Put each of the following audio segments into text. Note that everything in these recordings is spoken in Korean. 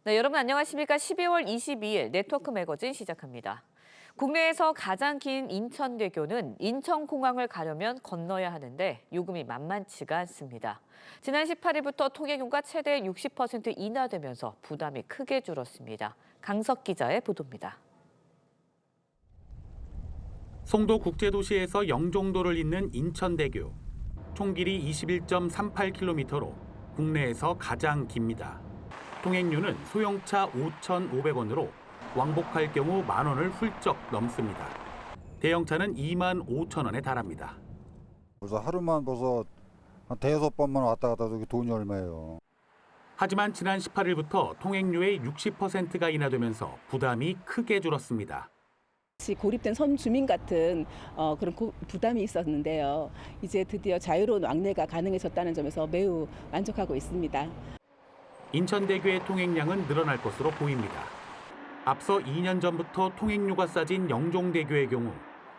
네, 여러분 안녕하십니까? 12월 22일 네트워크 매거진 시작합니다. 국내에서 가장 긴 인천대교는 인천공항을 가려면 건너야 하는데 요금이 만만치가 않습니다. 지난 18일부터 통행료가 최대 60% 인하되면서 부담이 크게 줄었습니다. 강석 기자의 보도입니다. 송도 국제도시에서 영종도를 잇는 인천대교. 총 길이 21.38km로 국내에서 가장 깁니다. 통행료는 소형차 5,500원으로 왕복할 경우 10,000원을 훌쩍 넘습니다. 대형차는 25,000원에 달합니다. 벌써 하루만 벌써 한 대여섯 번만 왔다 갔다 해도 돈이 얼마예요. 하지만 지난 18일부터 통행료의 60%가 인하되면서 부담이 크게 줄었습니다. 고립된 섬 주민 같은 그런 부담이 있었는데요. 이제 드디어 자유로운 왕래가 가능해졌다는 점에서 매우 만족하고 있습니다. 인천대교의 통행량은 늘어날 것으로 보입니다. 앞서 2년 전부터 통행료가 싸진 영종대교의 경우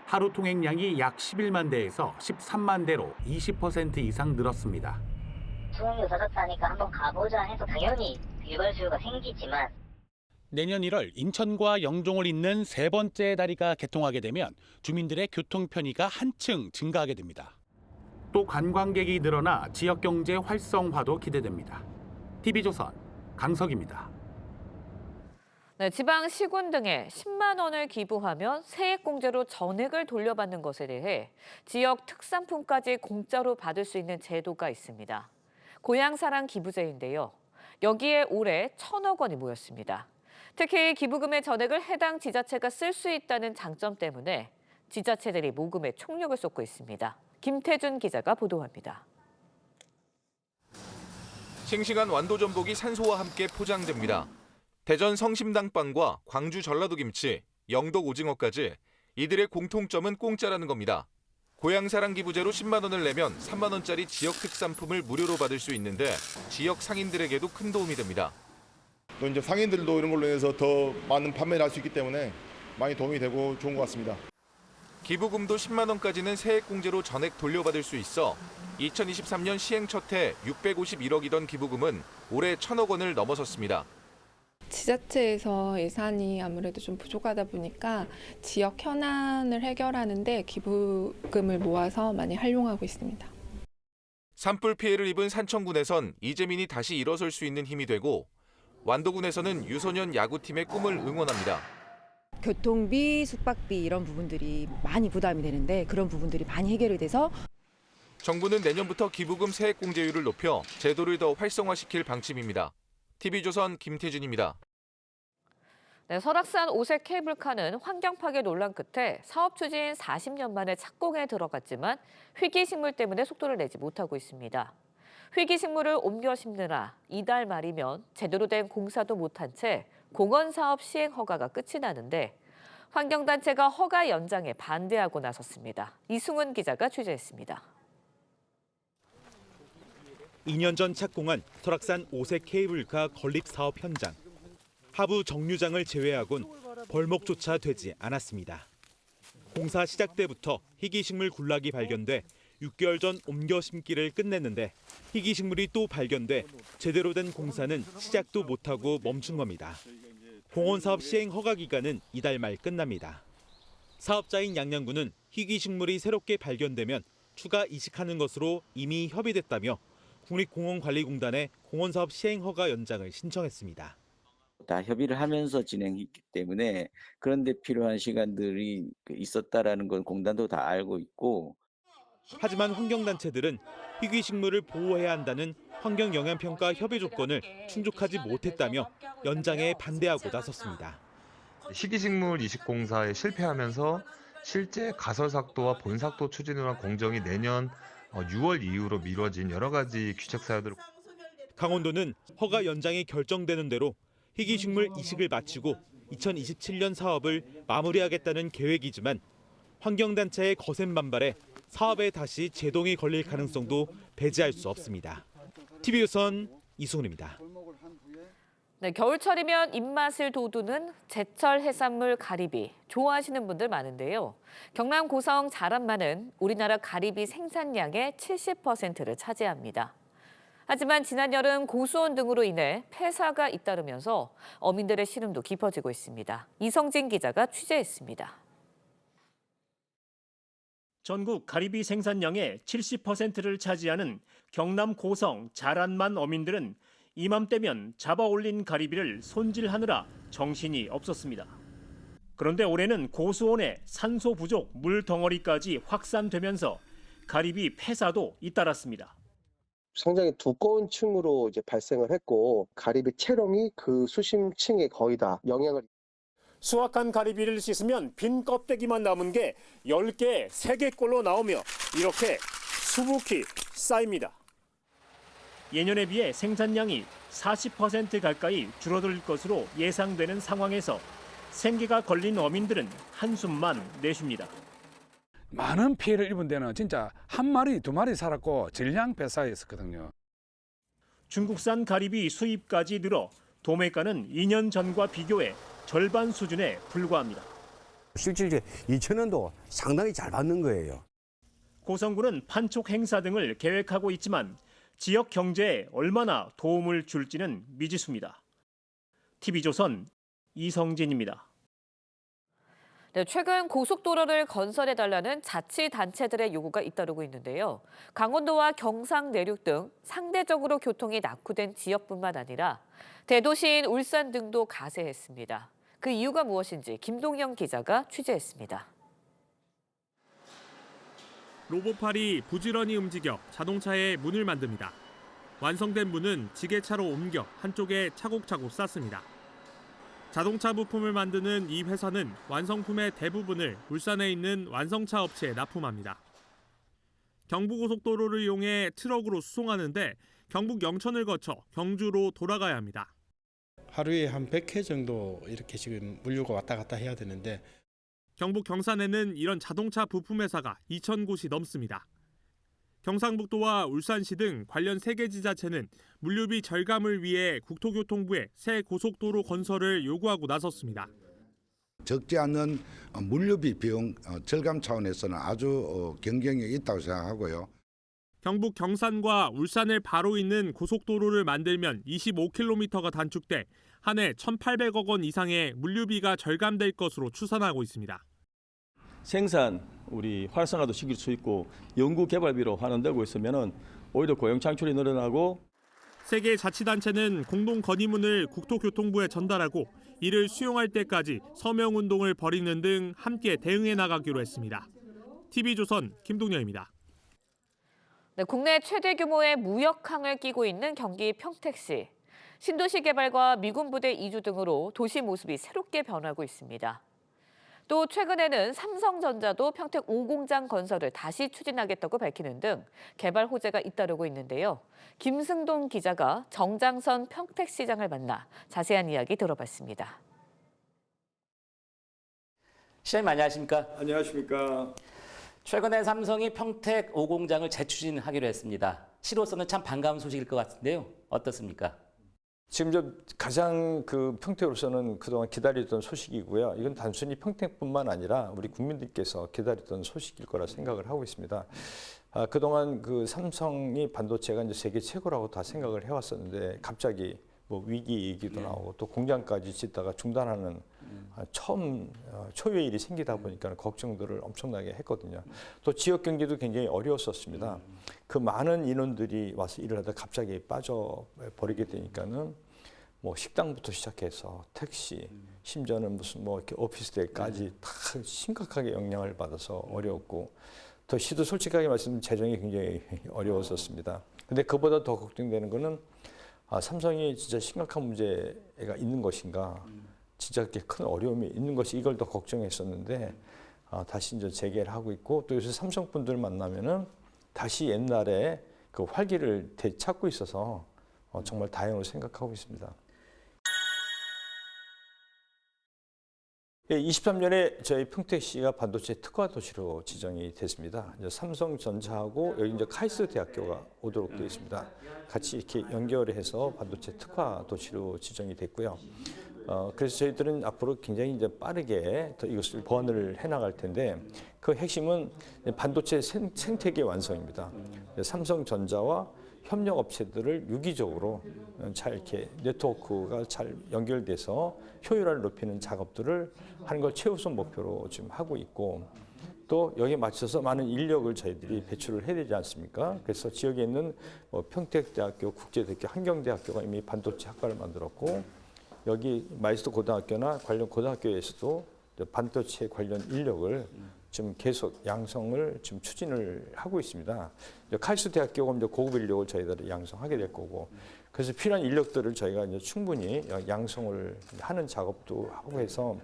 하루 통행량이 약 11만 대에서 13만 대로 20% 이상 늘었습니다. 통행료 낮았다니까 한번 가보자 해서 당연히 일괄 수요가 생기지만 내년 1월 인천과 영종을 잇는 세 번째 다리가 개통하게 되면 주민들의 교통 편의가 한층 증가하게 됩니다. 또 관광객이 늘어나 지역 경제 활성화도 기대됩니다. TV조선 강석입니다. 네, 지방 시군 등에 10만 원을 기부하면 세액공제로 전액을 돌려받는 것에 대해 지역 특산품까지 공짜로 받을 수 있는 제도가 있습니다. 고향사랑 기부제인데요. 여기에 올해 1,000억 원이 모였습니다. 특히 기부금의 전액을 해당 지자체가 쓸 수 있다는 장점 때문에 지자체들이 모금에 총력을 쏟고 있습니다. 김태준 기자가 보도합니다. 싱싱한 완도 전복이 산소와 함께 포장됩니다. 대전 성심당빵과 광주 전라도 김치, 영덕 오징어까지 이들의 공통점은 공짜라는 겁니다. 고향사랑 기부제로 10만 원을 내면 3만 원짜리 지역 특산품을 무료로 받을 수 있는데 지역 상인들에게도 큰 도움이 됩니다. 또 이제 상인들도 이런 걸로 인해서 더 많은 판매를 할 수 있기 때문에 많이 도움이 되고 좋은 것 같습니다. 기부금도 10만 원까지는 세액공제로 전액 돌려받을 수 있어 2023년 시행 첫 해 651억이던 기부금은 올해 1,000억 원을 넘어섰습니다. 지자체에서 예산이 아무래도 좀 부족하다 보니까 지역 현안을 해결하는데 기부금을 모아서 많이 활용하고 있습니다. 산불 피해를 입은 산청군에선 이재민이 다시 일어설 수 있는 힘이 되고 완도군에서는 유소년 야구팀의 꿈을 응원합니다. 교통비, 숙박비 이런 부분들이 많이 부담이 되는데 그런 부분들이 많이 해결이 돼서 정부는 내년부터 기부금 세액공제율을 높여 제도를 더 활성화시킬 방침입니다. TV조선 김태준입니다. 네, 설악산 오색 케이블카는 환경 파괴 논란 끝에 사업 추진 40년 만에 착공에 들어갔지만 희귀식물 때문에 속도를 내지 못하고 있습니다. 희귀식물을 옮겨 심느라 이달 말이면 제대로 된 공사도 못한 채 공원사업 시행 허가가 끝이 나는데 환경단체가 허가 연장에 반대하고 나섰습니다. 이승훈 기자가 취재했습니다. 2년 전 착공한 설악산 오색 케이블카 건립 사업 현장. 하부 정류장을 제외하곤 벌목조차 되지 않았습니다. 공사 시작 때부터 희귀식물 군락이 발견돼 6개월 전 옮겨 심기를 끝냈는데 희귀식물이 또 발견돼 제대로 된 공사는 시작도 못하고 멈춘 겁니다. 공원사업 시행 허가 기간은 이달 말 끝납니다. 사업자인 양양군은 희귀식물이 새롭게 발견되면 추가 이식하는 것으로 이미 협의됐다며 국립공원관리공단에 공원사업 시행 허가 연장을 신청했습니다. 다 협의를 하면서 진행했기 때문에 그런 데 필요한 시간들이 있었다라는 건 공단도 다 알고 있고. 하지만 환경단체들은 희귀식물을 보호해야 한다는 환경영향평가 협의 조건을 충족하지 못했다며 연장에 반대하고 나섰습니다. 희귀식물 이식공사에 실패하면서 실제 가설삭도와 본삭도 추진을 한 공정이 내년 6월 이후로 미뤄진 여러 가지 귀책 사유들. 강원도는 허가 연장이 결정되는 대로 희귀식물 이식을 마치고 2027년 사업을 마무리하겠다는 계획이지만 환경단체의 거센 반발에 사업에 다시 제동이 걸릴 가능성도 배제할 수 없습니다. TV조선 이승훈입니다. 네, 겨울철이면 입맛을 돋우는 제철 해산물 가리비 좋아하시는 분들 많은데요. 경남 고성 자란마는 우리나라 가리비 생산량의 70%를 차지합니다. 하지만 지난 여름 고수온 등으로 인해 폐사가 잇따르면서 어민들의 시름도 깊어지고 있습니다. 이성진 기자가 취재했습니다. 전국 가리비 생산량의 70%를 차지하는 경남 고성 자란만 어민들은 이맘때면 잡아 올린 가리비를 손질하느라 정신이 없었습니다. 그런데 올해는 고수온에 산소 부족 물 덩어리까지 확산되면서 가리비 폐사도 잇따랐습니다. 상당히 두꺼운 층으로 이제 발생을 했고 가리비 채롱이 그 수심층에 거의 다 영향을. 수확한 가리비를 씻으면 빈 껍데기만 남은 게 10개, 3개꼴로 나오며 이렇게 수북히 쌓입니다. 예년에 비해 생산량이 40% 가까이 줄어들 것으로 예상되는 상황에서 생계가 걸린 어민들은 한숨만 내쉽니다. 많은 피해를 입은 데는 진짜 한 마리, 두 마리 살았고 질량 폐사였었거든요. 중국산 가리비 수입까지 늘어 도매가는 2년 전과 비교해 절반 수준에 불과합니다. 실질적으로 2,000원도 상당히 잘 받는 거예요. 고성군은 판촉 행사 등을 계획하고 있지만 지역 경제에 얼마나 도움을 줄지는 미지수입니다. TV조선 이성진입니다. 네, 최근 고속도로를 건설해달라는 자치단체들의 요구가 잇따르고 있는데요. 강원도와 경상 내륙 등 상대적으로 교통이 낙후된 지역뿐만 아니라 대도시인 울산 등도 가세했습니다. 그 이유가 무엇인지 김동영 기자가 취재했습니다. 로봇팔이 부지런히 움직여 자동차의 문을 만듭니다. 완성된 문은 지게차로 옮겨 한쪽에 차곡차곡 쌓습니다. 자동차 부품을 만드는 이 회사는 완성품의 대부분을 울산에 있는 완성차 업체에 납품합니다. 경부고속도로를 이용해 트럭으로 수송하는데 경북 영천을 거쳐 경주로 돌아가야 합니다. 하루에 한 100회 정도 이렇게 지금 물류가 왔다 갔다 해야 되는데 경북 경산에는 이런 자동차 부품 회사가 2,000곳이 넘습니다. 경상북도와 울산시 등 관련 3개 지자체는 물류비 절감을 위해 국토교통부에 새 고속도로 건설을 요구하고 나섰습니다. 적지 않은 물류비 비용 절감 차원에서는 아주 경쟁이 있다고 생각하고요. 경북 경산과 울산을 바로 잇는 고속도로를 만들면 25km가 단축돼 한 해 1,800억 원 이상의 물류비가 절감될 것으로 추산하고 있습니다. 생산 우리 활성화도 시킬 수 있고 연구 개발비로 환원되고 있으면은 오히려 고용 창출이 늘어나고. 세계 자치단체는 공동 건의문을 국토교통부에 전달하고 이를 수용할 때까지 서명 운동을 벌이는 등 함께 대응해 나가기로 했습니다. TV조선 김동영입니다. 네, 국내 최대 규모의 무역항을 끼고 있는 경기 평택시. 신도시 개발과 미군 부대 이주 등으로 도시 모습이 새롭게 변하고 있습니다. 또 최근에는 삼성전자도 평택 5공장 건설을 다시 추진하겠다고 밝히는 등 개발 호재가 잇따르고 있는데요. 김승돈 기자가 정장선 평택시장을 만나 자세한 이야기 들어봤습니다. 시장님 안녕하십니까? 안녕하십니까? 최근에 삼성이 평택 5공장을 재추진하기로 했습니다. 시로서는 참 반가운 소식일 것 같은데요. 어떻습니까? 지금 가장 평택으로서는 그동안 기다리던 소식이고요. 이건 단순히 평택뿐만 아니라 우리 국민들께서 기다리던 소식일 거라 생각을 하고 있습니다. 그동안 삼성이 반도체가 이제 세계 최고라고 다 생각을 해왔었는데 갑자기 위기 얘기도 나오고 또 공장까지 짓다가 중단하는 처음 초유의 일이 생기다 보니까 걱정들을 엄청나게 했거든요. 또 지역 경제도 굉장히 어려웠었습니다. 그 많은 인원들이 와서 일을 하다 갑자기 빠져버리게 되니까는 식당부터 시작해서 택시, 심지어는 무슨 이렇게 오피스텔까지 다 심각하게 영향을 받아서 어려웠고 더 시도 솔직하게 말씀드리면 재정이 굉장히 어려웠었습니다. 근데 그보다 더 걱정되는 거는 삼성이 진짜 심각한 문제가 있는 것인가, 진짜 그렇게 큰 어려움이 있는 것이 이걸 더 걱정했었는데 다시 이제 재개를 하고 있고 또 요새 삼성 분들 만나면은 다시 옛날에 그 활기를 되찾고 있어서 정말 다행으로 생각하고 있습니다. 23년에 저희 평택시가 반도체 특화 도시로 지정이 됐습니다. 이제 삼성전자하고 여기 이제 카이스트 대학교가 오도록 되어 있습니다. 같이 이렇게 연결해서 반도체 특화 도시로 지정이 됐고요. 그래서 저희들은 앞으로 굉장히 이제 빠르게 더 이것을 보완을 해나갈 텐데 그 핵심은 반도체 생태계 완성입니다. 삼성전자와 협력 업체들을 유기적으로 잘 이렇게 네트워크가 잘 연결돼서 효율화를 높이는 작업들을 하는 걸 최우선 목표로 지금 하고 있고, 또 여기에 맞춰서 많은 인력을 저희들이 배출을 해야 되지 않습니까? 그래서 지역에 있는 평택대학교, 국제대학교, 한경대학교가 이미 반도체 학과를 만들었고, 여기 마이스터 고등학교나 관련 고등학교에서도 반도체 관련 인력을 지금 계속 양성을 지금 추진을 하고 있습니다. 칼수 대학교가 이제 고급 인력을 저희들이 양성하게 될 거고, 그래서 필요한 인력들을 저희가 이제 충분히 양성을 하는 작업도 하고 해서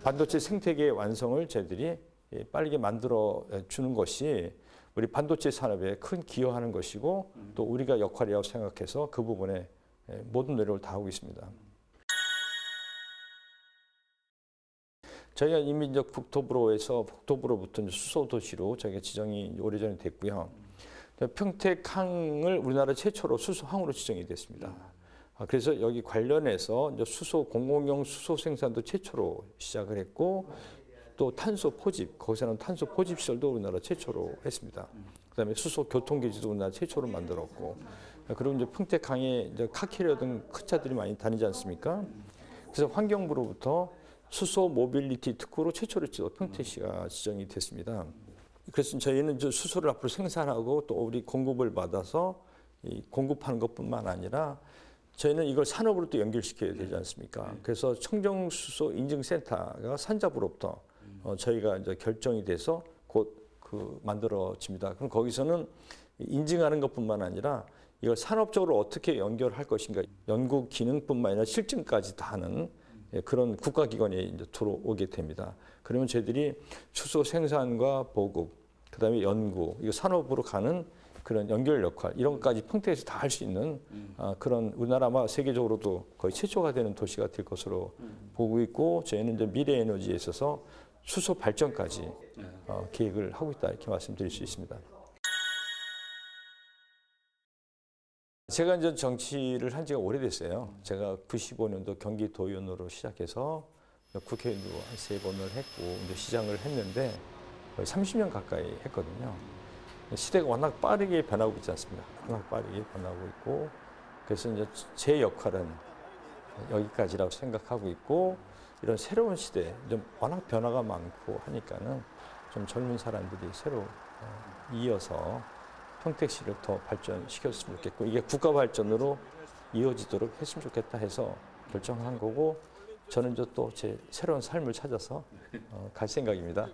반도체 생태계 완성을 저희들이 빠르게 만들어 주는 것이 우리 반도체 산업에 큰 기여하는 것이고, 또 우리가 역할이라고 생각해서 그 부분에 모든 노력을 다하고 있습니다. 저희가 이미 이제 국토부로부터 수소 도시로 저희가 지정이 오래전에 됐고요. 평택항을 우리나라 최초로 수소항으로 지정이 됐습니다. 그래서 여기 관련해서 이제 공공용 수소 생산도 최초로 시작을 했고, 또 탄소 포집, 거기서는 탄소 포집 시설도 우리나라 최초로 했습니다. 그다음에 수소 교통기지도 우리나라 최초로 만들었고, 그리고 이제 평택항에 이제 카캐리어 등 큰 차들이 많이 다니지 않습니까? 그래서 환경부로부터 수소 모빌리티 특구로 최초로 평택시가 지정이 됐습니다. 그래서 저희는 이제 수소를 앞으로 생산하고 또 우리 공급을 받아서 공급하는 것뿐만 아니라 저희는 이걸 산업으로 또 연결시켜야 되지 않습니까? 그래서 청정수소 인증센터가 산자부로부터 저희가 이제 결정이 돼서 곧 만들어집니다. 그럼 거기서는 인증하는 것뿐만 아니라 이걸 산업적으로 어떻게 연결할 것인가, 연구 기능뿐만 아니라 실증까지 다 하는 그런 국가기관에 이제 들어오게 됩니다. 그러면 저희들이 수소 생산과 보급, 그다음에 연구, 이거 산업으로 가는 그런 연결 역할, 이런 것까지 평택에서 다 할 수 있는 그런 우리나라 아마 세계적으로도 거의 최초가 되는 도시가 될 것으로 보고 있고, 저희는 이제 미래 에너지에 있어서 수소 발전까지 계획을 하고 있다, 이렇게 말씀드릴 수 있습니다. 제가 이제 정치를 한 지가 오래됐어요. 제가 95년도 경기도의원으로 시작해서 국회의원도 한 3번을 했고, 이제 시장을 했는데 거의 30년 가까이 했거든요. 시대가 워낙 빠르게 변하고 있지 않습니까? 워낙 빠르게 변하고 있고, 그래서 이제 제 역할은 여기까지라고 생각하고 있고, 이런 새로운 시대, 좀 워낙 변화가 많고 하니까는 좀 젊은 사람들이 새로 이어서 평택시를 더 발전시켰으면 좋겠고, 이게 국가 발전으로 이어지도록 했으면 좋겠다 해서 결정한 거고, 저는 이제 또 제 새로운 삶을 찾아서 갈 생각입니다.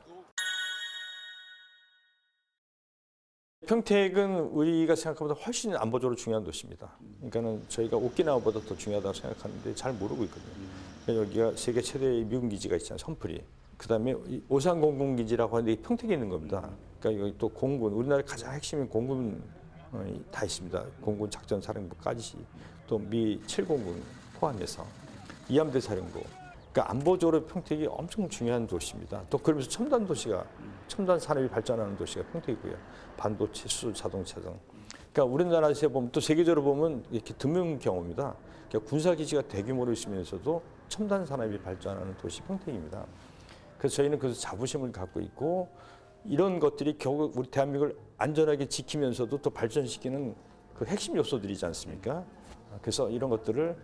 평택은 우리가 생각하보다 훨씬 안보적으로 중요한 도시입니다. 그러니까는 저희가 오키나와보다 더 중요하다고 생각하는데 잘 모르고 있거든요. 여기가 세계 최대의 미군 기지가 있잖아요, 선풀이. 그다음에 오산 공군기지라고 하는데 평택에 있는 겁니다. 그러니까 여기 또 공군, 우리나라의 가장 핵심인 공군 다 있습니다. 공군 작전사령부까지, 또 미 7공군 포함해서 이함대 사령부. 그러니까 안보적으로 평택이 엄청 중요한 도시입니다. 또 그러면서 첨단 도시가, 첨단 산업이 발전하는 도시가 평택이고요. 반도체, 수소, 자동차 등. 그러니까 우리나라에서 보면, 또 세계적으로 보면 이렇게 드문 경우입니다. 그러니까 군사기지가 대규모로 있으면서도 첨단 산업이 발전하는 도시 평택입니다. 그래서 저희는 그래서 자부심을 갖고 있고, 이런 것들이 결국 우리 대한민국을 안전하게 지키면서도 또 발전시키는 그 핵심 요소들이지 않습니까? 그래서 이런 것들을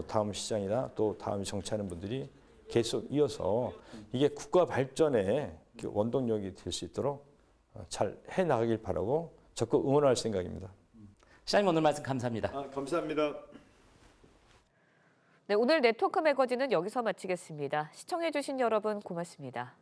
다음 시장이나 또 다음 정치하는 분들이 계속 이어서 이게 국가 발전의 원동력이 될 수 있도록 잘 해나가길 바라고 적극 응원할 생각입니다. 시장님, 오늘 말씀 감사합니다. 감사합니다. 네, 오늘 네트워크 매거진은 여기서 마치겠습니다. 시청해주신 여러분 고맙습니다.